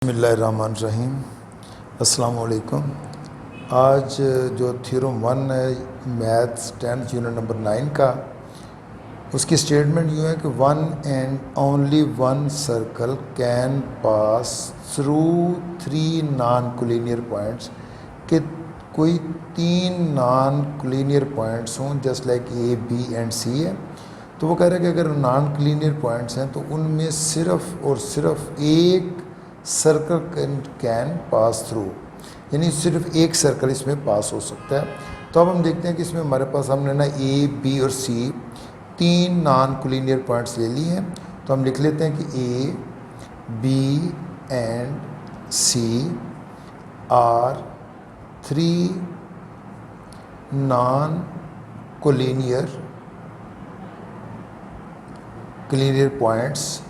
बिस्मिल्लाहिर्रहमानिर्रहीम। अस्सलाम वालेकुम। आज जो थ्योरम 1 है मैथ्स 10 यूनिट नंबर 9 का, उसकी स्टेटमेंट यूँ है कि one and only one circle can pass through 3 non collinear points, कि कोई 3 नॉन कोलिनियर पॉइंट्स हों just like A B and C है। तो वो कह रहा है कि अगर नॉन कोलिनियर पॉइंट्स हैं तो उनमें सिर्फ और सिर्फ एक सर्कल कैन पास थ्रू, यानी सिर्फ एक सर्कल इसमें पास हो सकता है। तो अब हम देखते हैं कि इसमें हमारे पास हमने ना ए बी और सी 3 नॉन कोलिनियर पॉइंट्स ले लिए हैं। तो हम लिख लेते हैं कि A B and C are 3 non collinear points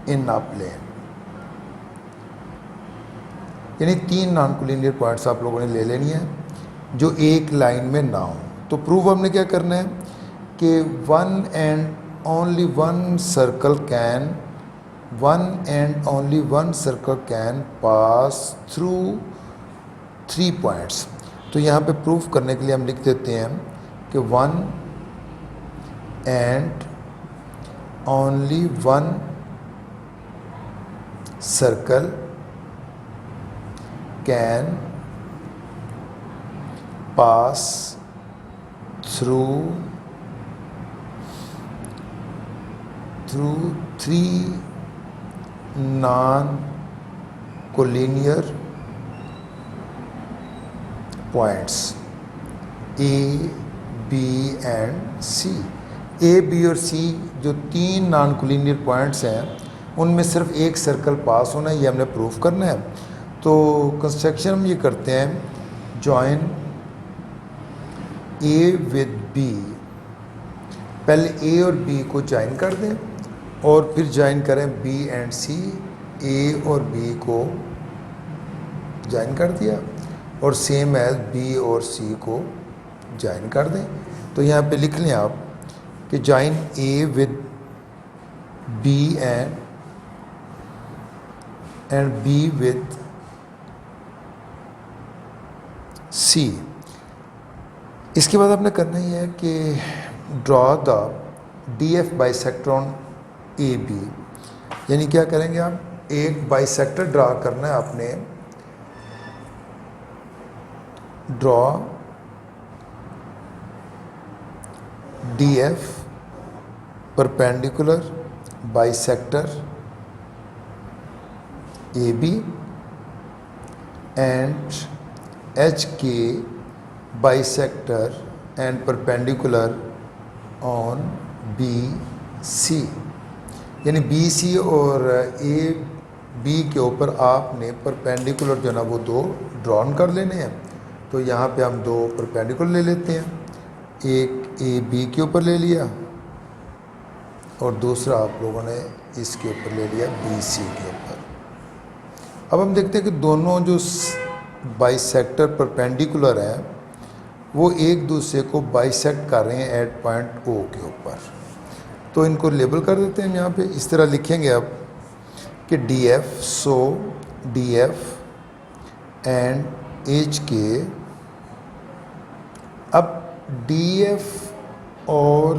in a plane, यानी 3 नॉन कोलिनियर पॉइंट्स आप लोगों ने ले लेनी है जो एक लाइन में ना हो। तो प्रूव हमने क्या करना है कि one and only one circle can pass through 3 points. तो यहाँ पे प्रूफ करने के लिए हम लिख देते हैं कि one and only one circle can pass through 3 non collinear points A B and C. A B और सी जो 3 नॉन कोलिनियर पॉइंट्स हैं उनमें सिर्फ एक सर्कल पास होना है, ये हमने प्रूफ करना है। तो कंस्ट्रक्शन हम ये करते हैं, जॉइन ए विद बी। पहले ए और बी को ज्वाइन कर दें और फिर ज्वाइन करें बी एंड सी। ए और बी को ज्वाइन कर दिया और सेम एज बी और सी को ज्वाइन कर दें। तो यहाँ पे लिख लें आप कि join A with B and B with C. इसके बाद आपने करना ही है कि draw the D F bisector on A B, यानी क्या करेंगे आप, एक बाइसेक्टर ड्रा करना है आपने। Draw D F perpendicular bisector A B and H K bisector and perpendicular on B C, यानी बी सी और ए बी के ऊपर आपने परपेंडिकुलर जो ना वो 2 ड्रॉन कर लेने हैं। तो यहाँ पे हम 2 परपेंडिकुलर ले लेते हैं, एक ए बी के ऊपर ले लिया और दूसरा आप लोगों ने इसके ऊपर ले लिया बी सी के ऊपर। अब हम देखते हैं कि दोनों जो बाइसेक्टर परपेंडिकुलर हैं वो एक दूसरे को बाइसेक्ट कर रहे हैं एट पॉइंट ओ के ऊपर। तो इनको लेबल कर देते हैं। यहाँ पे इस तरह लिखेंगे अब कि D F, so D F and H के। अब डी एफ और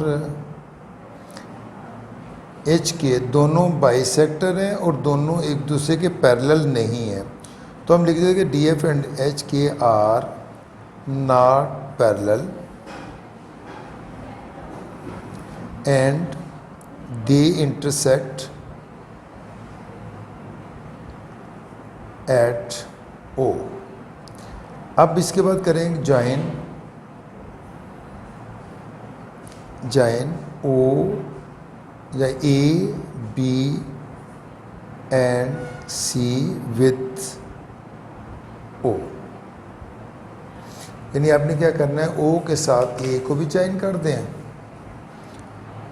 एच के दोनों बाइसेक्टर हैं और दोनों एक दूसरे के पैरेलल नहीं हैं। तो हम लिख देंगे D F and H K are not parallel and they intersect at O. अब इसके बाद करेंगे ज्वाइन ओ या A B and C with O, यानी आपने क्या करना है, ओ के साथ ए को भी ज्वाइन कर दें,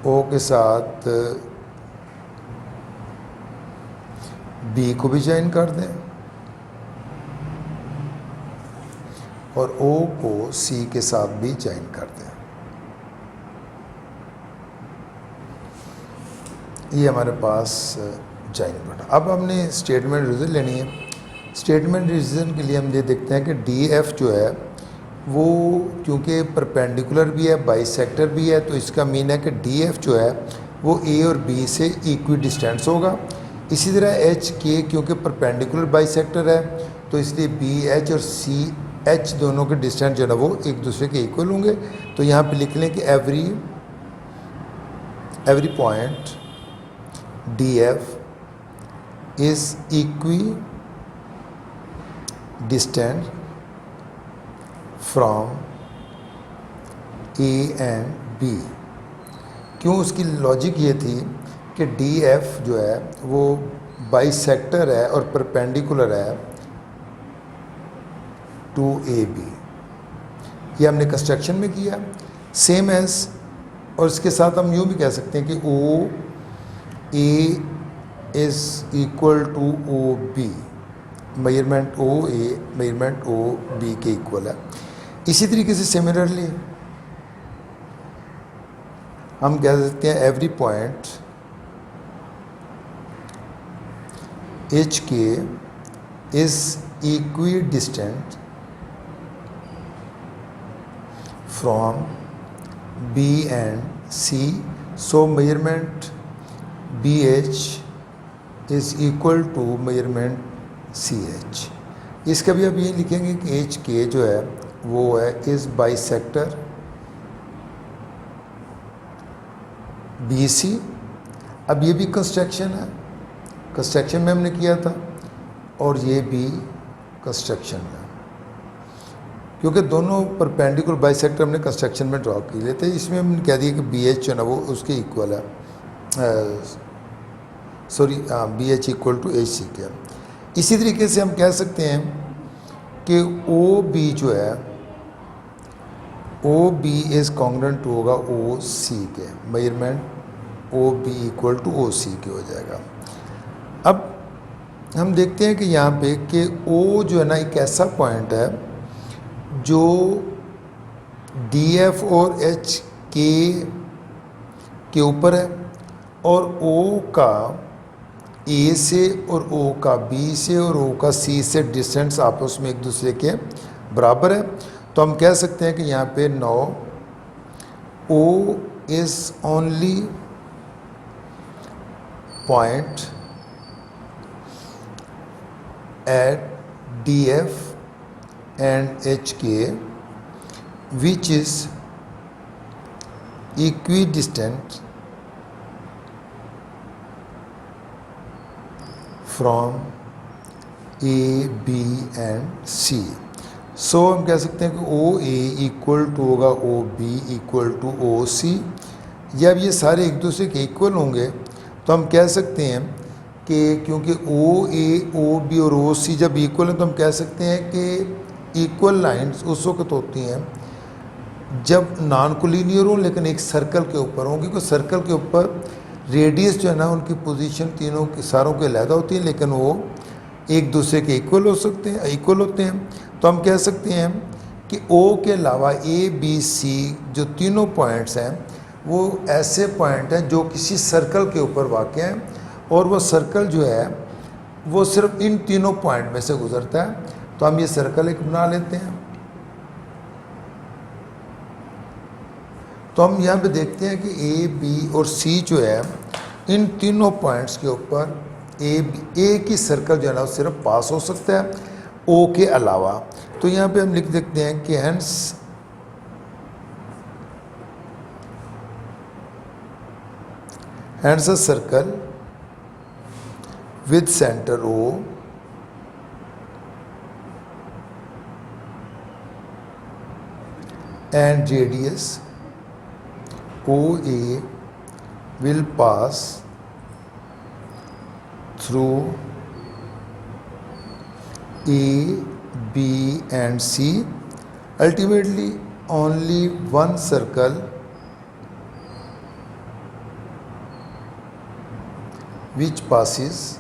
ओ के साथ बी को भी ज्वाइन कर दें और ओ को सी के साथ भी ज्वाइन कर दें। ये हमारे पास ज्वाइनिंग प्रोडक्ट। अब हमने स्टेटमेंट रिविजन लेनी है। स्टेटमेंट रिविजन के लिए हम ये देखते हैं कि डी एफ जो है वो क्योंकि परपेंडिकुलर भी है, बाइसेक्टर भी है, तो इसका मीन है कि डी एफ जो है वो ए और बी से इक्वी डिस्टेंस होगा। इसी तरह एच के क्योंकि परपेंडिकुलर बाइसेक्टर है तो इसलिए बी एच और सी एच दोनों के डिस्टेंस जो है वो एक दूसरे के इक्वल होंगे। तो यहाँ पे लिख लें कि every point D F is equidistant from A and B. क्यों? उसकी लॉजिक ये थी कि डी एफ जो है वो बाइसेक्टर है और परपेंडिकुलर है टू ए बी। ये हमने कंस्ट्रक्शन में किया सेम एज, और इसके साथ हम यूँ भी कह सकते हैं कि O A is equal to O B, measurement O A measurement O B के इक्वल है। इसी तरीके से सिमिलरली हम कह सकते हैं every point H K is equidistant from B and C, so measurement B H is equal to measurement C H. इसका भी अब ये लिखेंगे कि एच के जो है वो है इस बाइसेक्टर बी सी। अब ये भी कंस्ट्रक्शन है, कंस्ट्रक्शन में हमने किया था, और ये भी कंस्ट्रक्शन में, क्योंकि दोनों परपेंडिकुलर बाइसेक्टर हमने कंस्ट्रक्शन में ड्रॉ की लेते हैं। इसमें हमने कह दिया कि बी एच जो है ना वो उसके इक्वल है, B H equal to H C के। इसी तरीके से हम कह सकते हैं कि ओ बी जो है ओ बी इज़ कॉन्ग्रुएंट होगा ओ सी के, measurement O B equal to O C के हो जाएगा। अब हम देखते हैं कि यहाँ पे कि ओ जो है ना एक ऐसा पॉइंट है जो डी एफ और एच के ऊपर है, और ओ का ए से और ओ का बी से और ओ का सी से डिस्टेंस आपस में एक दूसरे के बराबर है। तो हम कह सकते हैं कि यहाँ पे no O is only point at D F and H K which is equidistant from A B and C. So हम कह सकते हैं कि ओ ए इक्वल टू होगा O B equal to O C. जब ये सारे एक दूसरे के इक्वल होंगे तो हम कह सकते हैं कि क्योंकि ओ ए ओ बी और ओ सी जब इक्वल हैं तो हम कह सकते हैं कि इक्वल लाइंस उस वक्त होती हैं जब नॉन कोलिनियर हो लेकिन एक सर्कल के ऊपर हों, क्योंकि सर्कल के ऊपर रेडियस जो है ना उनकी पोजीशन तीनों के सारों के अलग होती है लेकिन वो एक दूसरे के इक्वल हो सकते हैं, इक्वल होते हैं। तो हम कह सकते हैं कि ओ के अलावा ए बी सी जो तीनों पॉइंट्स हैं वो ऐसे पॉइंट हैं जो किसी सर्कल के ऊपर वाक़ हैं, और वो सर्कल जो है वो सिर्फ इन तीनों पॉइंट में से गुजरता है। तो हम ये सर्कल एक बना लेते हैं। तो हम यहाँ पे देखते हैं कि ए बी और सी जो है इन तीनों पॉइंट्स के ऊपर ए की सर्कल जो है ना सिर्फ पास हो सकता है ओ के अलावा। तो यहाँ पे हम लिख देते हैं कि hence a circle with centre O and radius OA will pass through A, B and C. Ultimately, only one circle which passes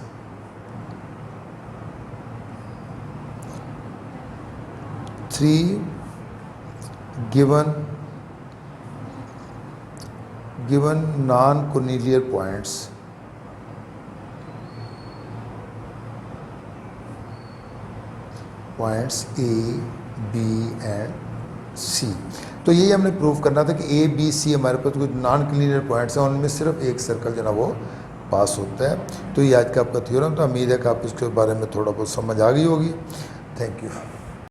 three given non-cornelian points points A B and C. तो यही हमने prove करना था कि A B C हमारे पास कुछ non क्लिनियर points हैं, उनमें सिर्फ एक सर्कल जो ना वो पास होता है। तो ये आज का आपका थ्योरम था। उम्मीद है कि आप इसके बारे में थोड़ा बहुत समझ आ गई होगी। Thank you.